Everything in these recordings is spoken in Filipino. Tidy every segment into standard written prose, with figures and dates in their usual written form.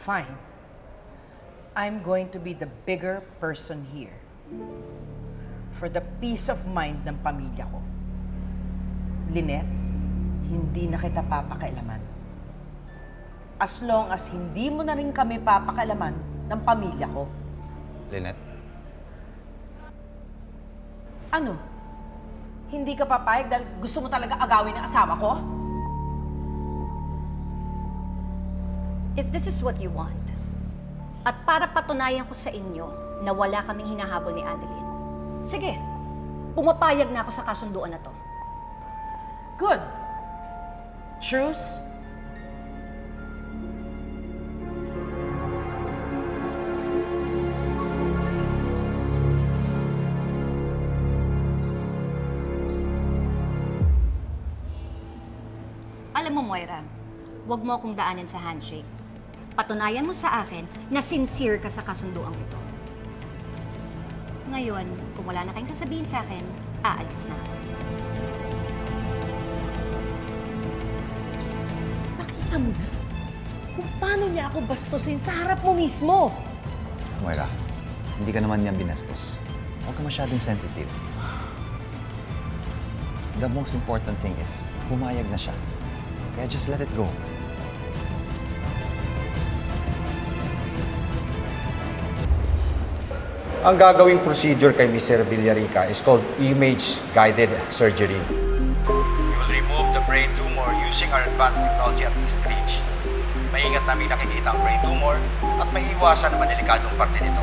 Fine. I'm going to be the bigger person here. For the peace of mind ng pamilya ko. Lynette, hindi na kita papakailaman. As long as hindi mo na rin kami papakailaman ng pamilya ko. Lynette? Ano? Hindi ka papayag dahil gusto mo talaga agawin ang asawa ko? If this is what you want, at para patunayan ko sa inyo na wala kaming hinahabol ni Annalyn, sige, pumapayag na ako sa kasunduan na to. Good. Truce? Alam mo, Moira, huwag mo akong daanin sa handshake. Patunayan mo sa akin na sincere ka sa kasunduang ito. Ngayon, kung wala na kayong sasabihin sa akin, aalis na ako. Nakita mo na kung paano niya ako bastusin sa harap mo mismo. Moira, hindi ka naman niya binastos. Huwag ka masyadong sensitive. The most important thing is, pumayag na siya. Kaya just let it go. Ang gagawing procedure kay Mr. Villarica is called image-guided surgery. We will remove the brain tumor using our advanced technology at Eastridge. Maingat namin nakikita ang brain tumor at maiiwasan ang delikadong parte nito.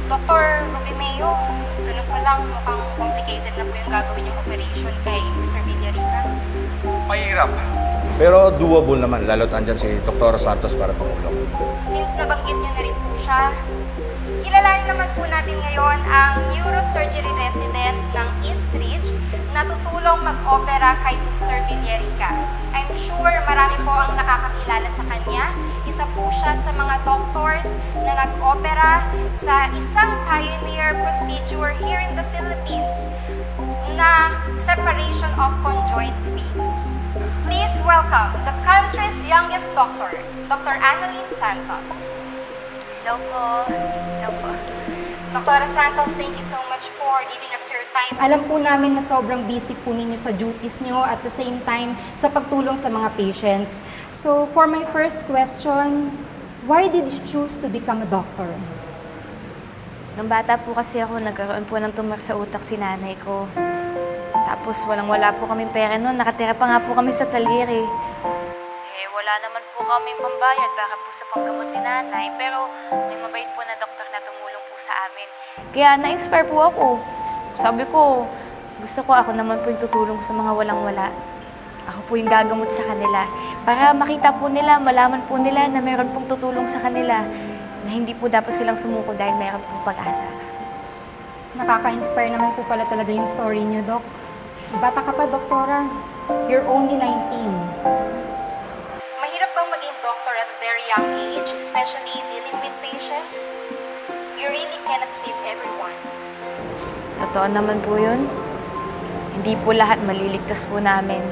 Dr. Ruby Mayo, tunog pa lang mukhang complicated na po yung gagawin yung operation kay Mr. Villarica. Mahirap, pero doable naman lalo't andyan si Dr. Santos para tumulong. Since nabanggit nyo na rin po siya, kilalanin naman po natin ngayon ang neurosurgery resident ng Eastridge na tutulong mag-opera kay Mr. Villarica. I'm sure marami po ang nakakakilala sa kanya. Isa po siya sa mga doctors na nag-opera sa isang pioneer procedure here in the Philippines na separation of conjoined twins. Please welcome the country's youngest doctor, Dr. Annalyn Santos. Hello po. Hello po. Dr. Santos, thank you so much for giving us your time. Alam po namin na sobrang busy po ninyo sa duties nyo at the same time sa pagtulong sa mga patients. So, for my first question, why did you choose to become a doctor? Nung bata po kasi ako, nagkaroon po ng tumor sa utak si nanay ko. Tapos walang-wala po kaming pera noon. Nakatira pa nga po kami sa Taliri. Wala naman po kaming pambayad para po sa paggamot ni nanay. Pero may mabait po na doktor na tumulong po sa amin. Kaya na-inspire po ako. Sabi ko, gusto ko ako naman po yung tutulong sa mga walang-wala. Ako po yung gagamot sa kanila. Para makita po nila, malaman po nila na mayroon pong tutulong sa kanila. Na hindi po dapat silang sumuko dahil mayroon pong pag-asa. Nakaka-inspire naman po pala talaga yung story nyo, Doc. Bata ka pa, Doktora. You're only 19. Mahirap bang maging doctor at a very young age, especially dealing with patients? You really cannot save everyone. Totoo naman po yun. Hindi po lahat maliligtas po namin.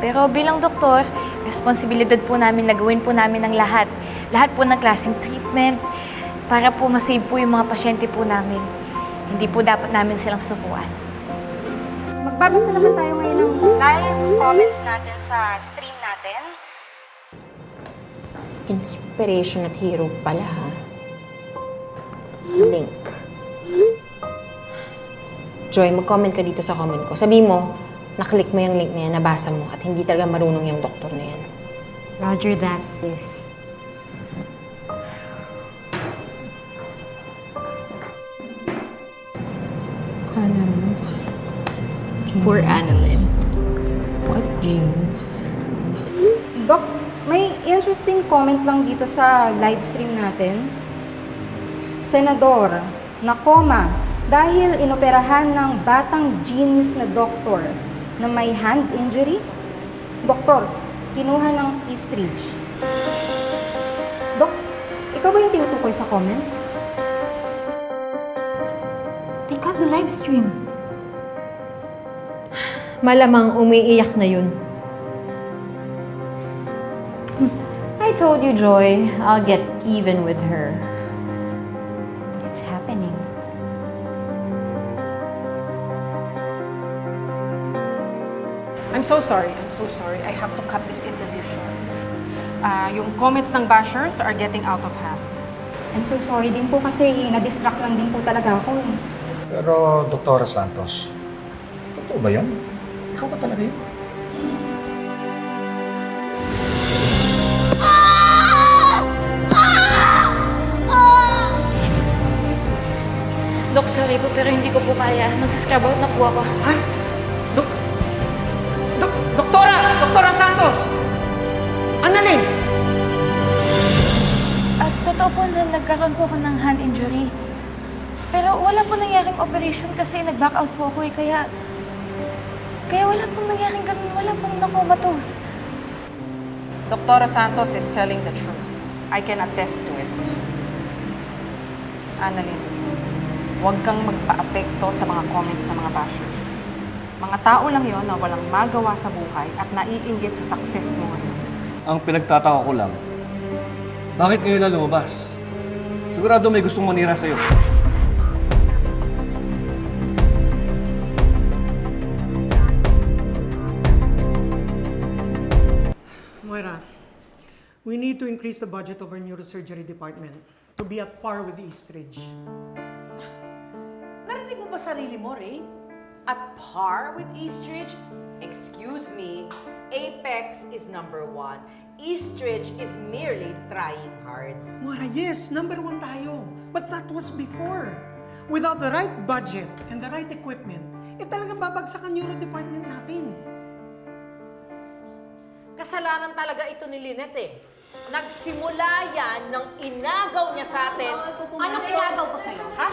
Pero bilang doktor, responsibilidad po namin na gawin po namin ang lahat. Lahat po ng klaseng treatment para po masave po yung mga pasyente po namin. Hindi po dapat namin silang sukuan. Magbabasa naman tayo ngayon ng live comments natin sa stream natin. Inspiration at hero pala, ha? Link. Joy, mag-comment ka dito sa comment ko. Sabi mo, naklik mo yung link na yan, nabasa mo, at hindi talaga marunong yung doktor na yan. Roger that, sis. Poor Annalyn. What, James? Doc, may interesting comment lang dito sa live stream natin. Senador, nakoma dahil inoperahan ng batang genius na doktor na may hand injury. Doktor, kinuha ng Eastridge. Dok, ikaw ba yung tinutukoy sa comments? They cut the live stream. Malamang umiiyak na yun. I I told you, Joy, I'll get even with her. It's happening. I'm so sorry. I'm so sorry. I have to cut this interview short. Yung comments ng bashers are getting out of hand. I'm so sorry din po kasi na-distract lang din po talaga ako eh. Pero, Dr. Santos, totoo ba yun? Ikaw ba talaga yun? Dok, sorry po, pero hindi ko po kaya. Magsascrub out na po ako. Ha? Doktora! Doktora Santos! Annalyn! At totoo po na nagkaroon po ako ng hand injury. Pero wala po nangyaring operation kasi nag-back out po ako eh. Kaya wala pong nangyaring ganun. Wala pong nakomatos. Dr. Santos is telling the truth. I can attest to it. Annalyn, huwag kang magpa-apekto sa mga comments ng mga bashers. Mga tao lang yon na walang magawa sa buhay at naiinggit sa success mo ngayon. Ang pinagtataka ko lang, bakit ngayon na lumabas? Sigurado may gustong manira sa'yo. Moira, we need to increase the budget of our neurosurgery department to be at par with Eastridge. Narinig mo ba sarili mo, Ray? At par with Eastridge? Excuse me, Apex is number 1. Eastridge is merely trying hard. Moira, yes, number 1 tayo. But that was before. Without the right budget and the right equipment, talagang babagsak ang neuro department natin. Kasalanan talaga ito ni Lynette eh. Nagsimula yan nang inagaw niya sa atin. Anong inagaw ko sa'yo, ha?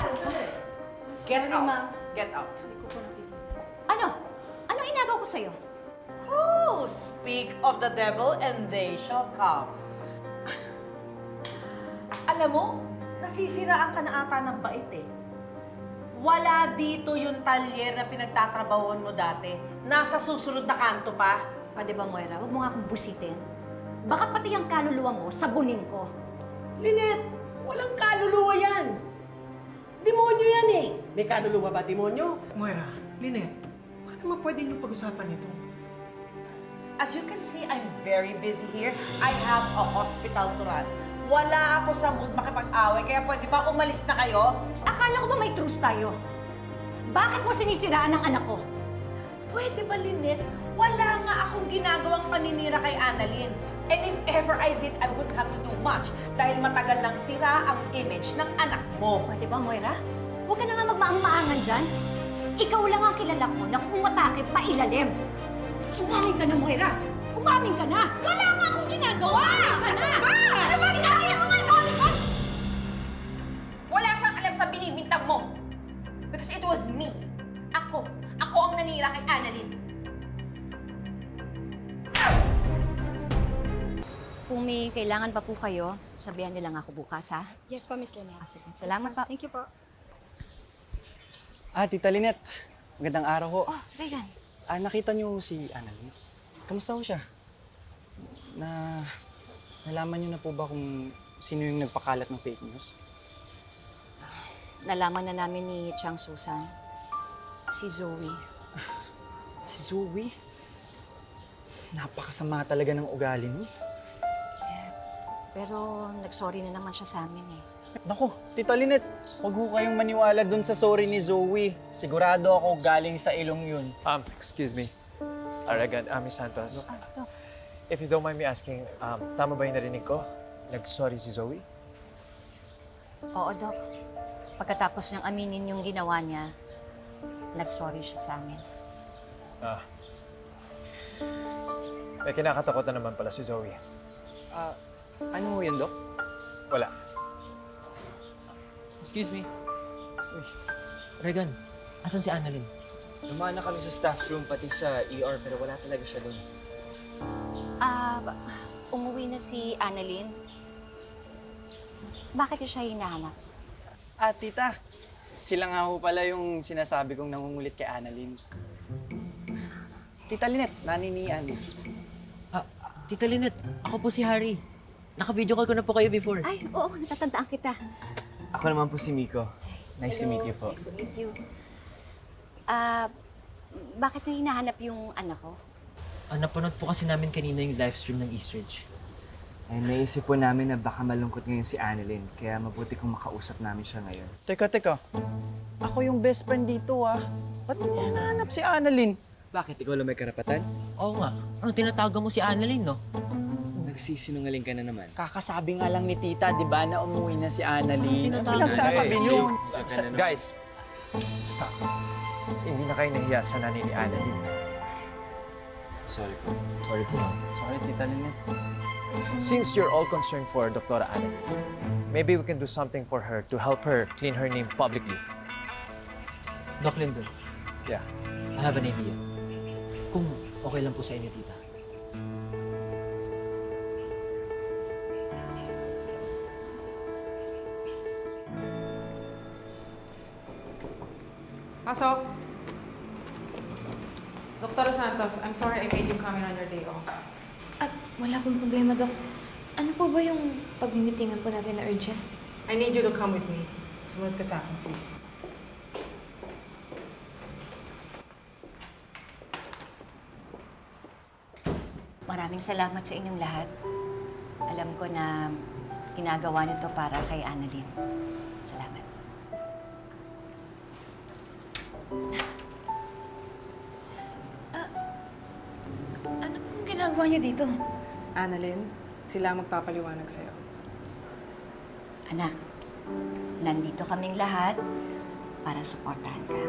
Get out. Get out. Ano? Anong inagaw ko sa'yo? Oh, speak of the devil and they shall come. Alam mo, nasisiraan ka na ata ng bait eh. Wala dito yung talyer na pinagtatrabahuan mo dati. Nasa susunod na kanto pa. Pwede ba, Moira? Huwag mo nga akong busitin. Baka pati ang kaluluwa mo, sabunin ko. Lynette, walang kaluluwa yan. Demonyo yan eh. May kaluluwa ba, demonyo? Moira, Lynette, baka naman pwede niyo pag-usapan ito. As you can see, I'm very busy here. I have a hospital to run. Wala ako sa mood makipag-away, kaya pwede ba umalis na kayo? Akala ko ba may truce tayo? Bakit mo sinisiraan ang anak ko? Pwede ba, Lynette? Wala nga akong ginagawang paninira kay Annalyn. And if ever I did, I wouldn't have to do much dahil matagal lang sira ang image ng anak mo. Pwede ba, Moira? Huwag ka na nga magmaang-maangan dyan. Ikaw lang ang kilala ko na kung umatake pa ilalim. Umamin ka na, Moira! Umamin ka na! Wala nga akong ginagawa! Umamin ka na! Ba? Ano ba sinabi mo nga ikaw? Wala siyang alam sa binibintang mo. Because it was me. Ako ang nanira kay Annalyn. Kung may kailangan pa po kayo, sabihan niyo lang ako bukas, ha? Yes po, Miss Lynette. Sige. Salamat pa. Thank you po. Tita Lynette. Magandang araw ho. Oh, Regan. Nakita niyo si Annalyn? Kamusta ho siya? Nalaman niyo na po ba kung sino yung nagpakalat ng fake news? Nalaman na namin ni Chang Susan. Si Zoe. Si Zoe? Napakasama talaga ng ugali niyo. Pero nag-sorry na naman siya sa amin eh. Naku, Tita Lynette, huwag ho kayong maniwala dun sa sorry ni Zoe. Sigurado ako galing sa ilong yun. Excuse me. Regan, Miss Santos. Dok. If you don't mind me asking, tama ba yung narinig ko? Nag-sorry si Zoe? Oo, Dok. Pagkatapos niyang aminin yung ginawa niya, nag-sorry siya sa amin. May kinakatakutan naman pala si Zoe. Ano ho yun, Dok? Wala. Excuse me. Uy, Regan, asan si Annalyn? Dumaan na kami sa staff room pati sa ER pero wala talaga siya doon. Umuwi na si Annalyn. Bakit niyo siya hinahanap? Tita, sila nga ho pala yung sinasabi kong nangungulit kay Annalyn. Si Tita Lynette, nani ni Annie. Tita Lynette, ako po si Harry. Naka-video call ko na po kayo before. Ay, oo, natatandaan kita. Ako naman po si Miko. Nice to meet you po. Nice to meet you. Bakit na hinahanap yung anak ko? Napanood po kasi namin kanina yung live stream ng Eastridge. Ay, naisip po namin na baka malungkot ngayon si Annalyn, kaya mabuti kung makausap namin siya ngayon. Teka. Ako yung best friend dito ah. Ba't mo niya hinahanap si Annalyn? Bakit? Ikaw lang may karapatan? Oo nga. Ano, tinatawagan mo si Annalyn, no? Nagsisinungaling ka na naman. Kakasabi nga lang ni tita, di ba, na umuwi na si Annalyn. Ano tinatawag? nagsasabi niyo? Guys, stop. Hindi na kayo nahiya sa nanay ni Annalyn. Sorry po. Sorry po. Sorry, Tita Lynette. Since you're all concerned for Dr. Annalyn, maybe we can do something for her to help her clean her name publicly. Doc Lyndon, Yeah. I have an idea. Kung okay lang po sa inyo, tita. Pasok. Dr. Santos, I'm sorry I made you come in on your day off. Wala pong problema, Doc. Ano po ba yung pagmimitingan po natin na urgent? I need you to come with me. Sumunod ka sa akin, please. Maraming salamat sa inyong lahat. Alam ko na ginagawa nito para kay Annalyn. Salamat. Ano pong ginagawa niyo dito? Annalyn, sila ang magpapaliwanag sa'yo. Anak, nandito kaming lahat para suportahan ka.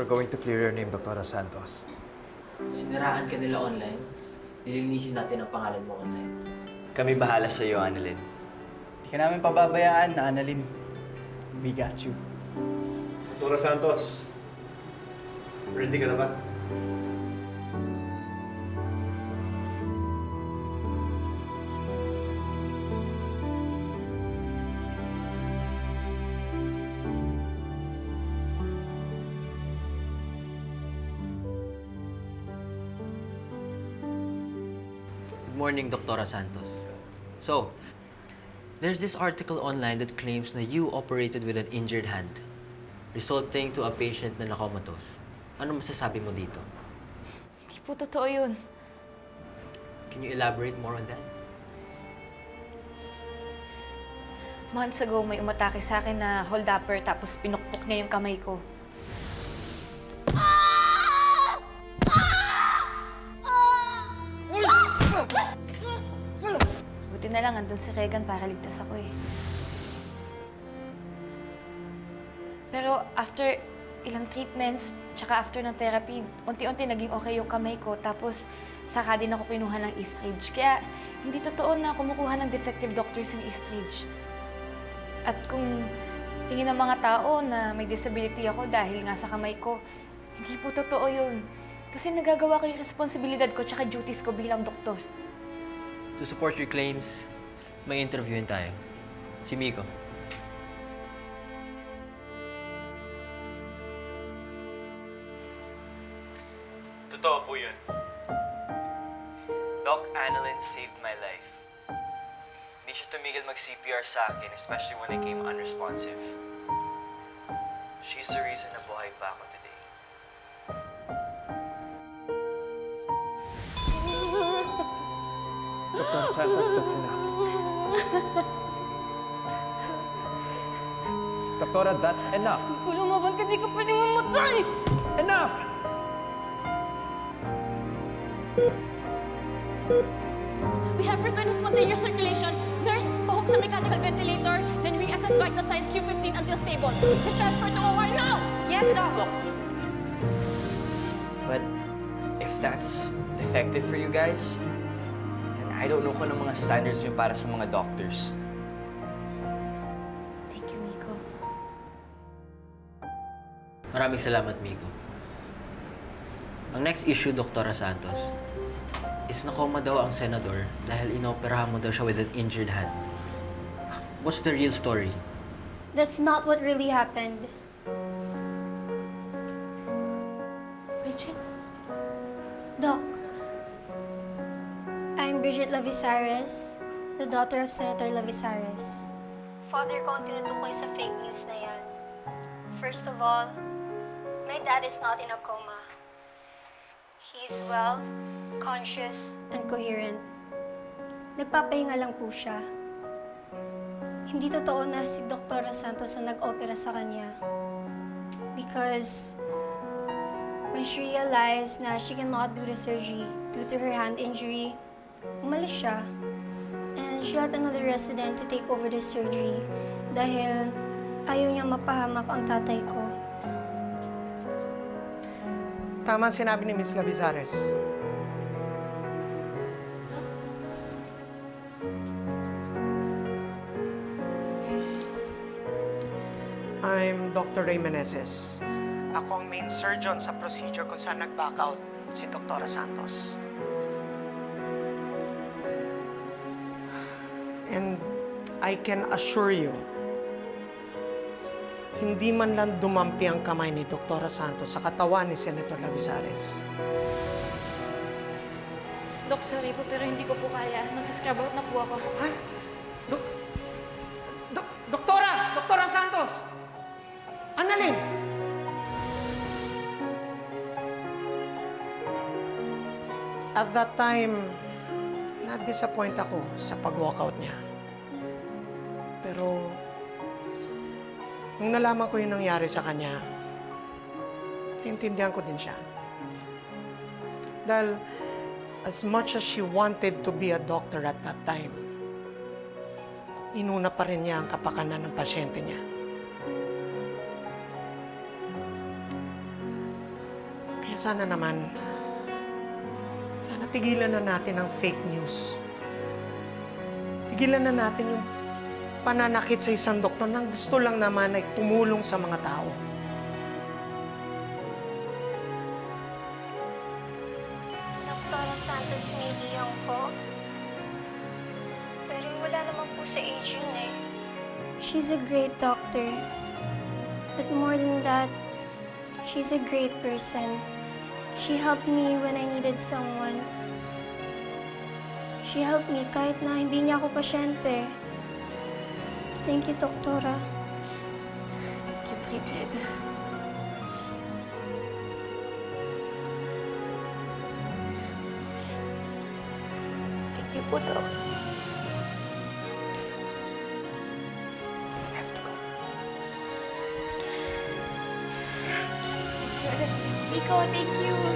We're going to clear your name, Dr. Santos. Siniraan ka nila online. Nilinisin natin ang pangalan mo online. Kami bahala sa iyo, Annalyn. Hindi ka namin pababayaan, Annalyn. We got you. Dr. Santos, ready ka na ba? Good morning, Dr. Santos. So, there's this article online that claims na you operated with an injured hand, resulting to a patient na comatose. Ano masasabi mo dito? Hindi po totoo yun. Can you elaborate more on that? Months ago, may umatake sa akin na hold-upper tapos pinukpok niya yung kamay ko. Buti na lang, andun si Regan para ligtas ako eh. Pero after ilang treatments, tsaka after ng therapy, unti-unti naging okay yung kamay ko. Tapos saka din ako kinuha ng Eastridge. Kaya hindi totoo na kumukuha ng defective doctors ng Eastridge. At kung tingin ng mga tao na may disability ako dahil nga sa kamay ko, hindi po totoo yun. Kasi nagagawa ko yung responsibilidad ko tsaka duties ko bilang doktor. To support your claims, may interviewin tayo. Si Miko. Totoo po yun. Doc Annalyn saved my life. Hindi siya tumigil mag-CPR sa akin, especially when I came unresponsive. She's the reason na buhay pa ako today. Dr. Santos, that's enough. Doktora, that's enough. Kung lumaban ka, di ka pwede mamatay! Enough! We have returned to spontaneous circulation. Nurse, pahook sa mechanical ventilator, then reassess vital signs Q15 until stable. Then transfer to OR now! Yes, Doc. But if that's defective for you guys, then I don't know kung ano mga standards yun para sa mga doctors. Thank you, Miko. Maraming salamat, Miko. Ang next issue, Dr. Santos, is na-coma daw ang senador dahil inoperahan mo daw siya with an injured hand. What's the real story? That's not what really happened. Bridget? Doc, I'm Bridget Lavisares. the daughter of Senator Lavisares. Father ko ang tinutukoy sa fake news na yan. First of all, my dad is not in a coma. He's well, conscious, and coherent. Nagpapahinga lang po siya. Hindi totoo na si Dr. Santos ang nag-opera sa kanya. Because when she realized na she cannot do the surgery due to her hand injury, umalis siya. And she had another resident to take over the surgery dahil ayaw niya mapahamak ang tatay ko. Tama ang sinabi ni Miss Lavisares. I'm Dr. Ray Meneses. Ako ang main surgeon sa procedure kung saan nag-back out si Dr. Santos. And I can assure you, hindi man lang dumampi ang kamay ni Dr. Santos sa katawan ni Senator Lavisares. Dok, sorry po, pero hindi ko po kaya. Magsascrub out na po ako. Ha? Doktora! Doktora Santos! Annalyn! At that time, na-disappoint ako sa pag-walkout niya. Pero, nung nalaman ko yung nangyari sa kanya, naintindihan ko din siya. Dahil, as much as she wanted to be a doctor at that time, inuna pa rin niya ang kapakanan ng pasyente niya. Kaya sana naman, sana tigilan na natin ang fake news. Tigilan na natin yung pananakit sa isang doktor na gusto lang naman ay tumulong sa mga tao. Dr. Santos may be young po. Pero wala naman po sa age yun eh. She's a great doctor. But more than that, she's a great person. She helped me when I needed someone. She helped me kahit na hindi niya ako pasyente. Thank you, Doktora. Thank you, Bridget. Thank you po, Dok. Nico, thank you.